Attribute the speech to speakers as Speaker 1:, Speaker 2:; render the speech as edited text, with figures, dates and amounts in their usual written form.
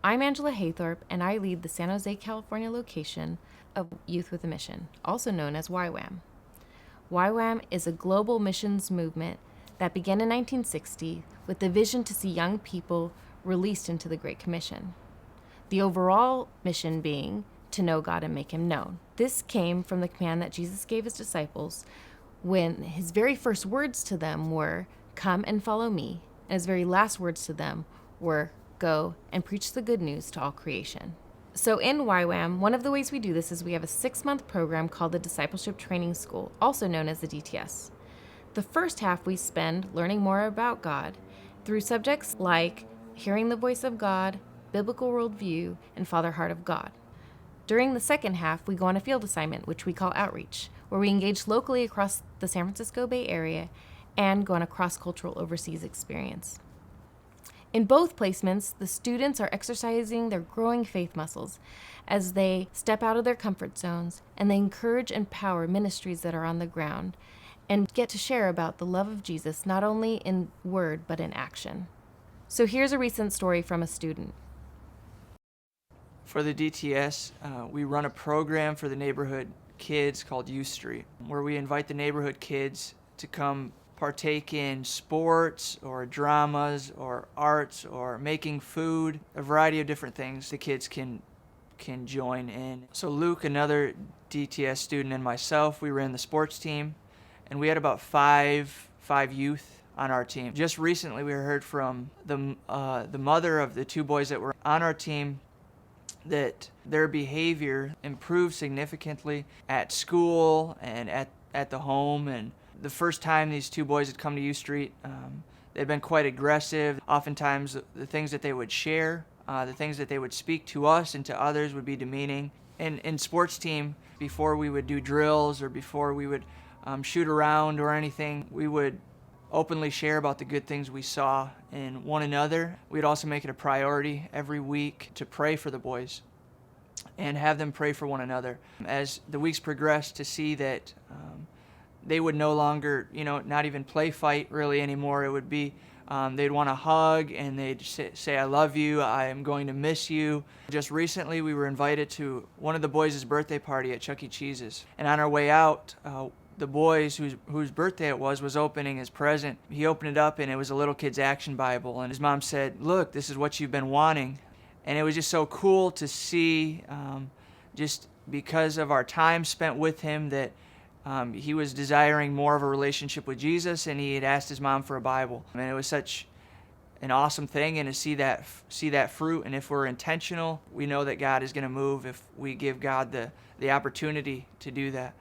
Speaker 1: I'm Angela Haythorpe, and I lead the San Jose, California location of Youth with a Mission, also known as YWAM. YWAM is a global missions movement that began in 1960 with the vision to see young people released into the Great Commission. The overall mission being to know God and make Him known. This came from the command that Jesus gave His disciples when His very first words to them were, "Come and follow me," and His very last words to them were, "Go and preach the good news to all creation." So in YWAM, one of the ways we do this is we have a 6-month program called the Discipleship Training School, also known as the DTS. The first half we spend learning more about God through subjects like hearing the voice of God, biblical worldview, and Father Heart of God. During the second half, we go on a field assignment, which we call Outreach, where we engage locally across the San Francisco Bay Area and go on a cross-cultural overseas experience. In both placements, the students are exercising their growing faith muscles as they step out of their comfort zones, and they encourage and empower ministries that are on the ground and get to share about the love of Jesus not only in word but in action. So here's a recent story from a student.
Speaker 2: For the DTS, we run a program for the neighborhood kids called U Street, where we invite the neighborhood kids to come partake in sports or dramas or arts or making food, a variety of different things the kids can join in. So Luke, another DTS student, and myself, we ran the sports team, and we had about five youth on our team. Just recently we heard from the mother of the two boys that were on our team that their behavior improved significantly at school and at the home. And the first time these two boys had come to U Street, they'd been quite aggressive. Oftentimes the things that they would share, the things that they would speak to us and to others would be demeaning. And in sports team, before we would do drills or before we would shoot around or anything, we would openly share about the good things we saw in one another. We'd also make it a priority every week to pray for the boys and have them pray for one another. As the weeks progressed, to see that they would no longer, not even play fight really anymore. It would be they'd want to hug and they'd say, "I love you, I am going to miss you." Just recently we were invited to one of the boys' birthday party at Chuck E. Cheese's. And on our way out, the boys whose birthday it was opening his present. He opened it up and it was a little kid's action Bible. And his mom said, "Look, this is what you've been wanting." And it was just so cool to see, just because of our time spent with him, that he was desiring more of a relationship with Jesus, and he had asked his mom for a Bible. And it was such an awesome thing, and to see that fruit. And if we're intentional, we know that God is going to move if we give God the opportunity to do that.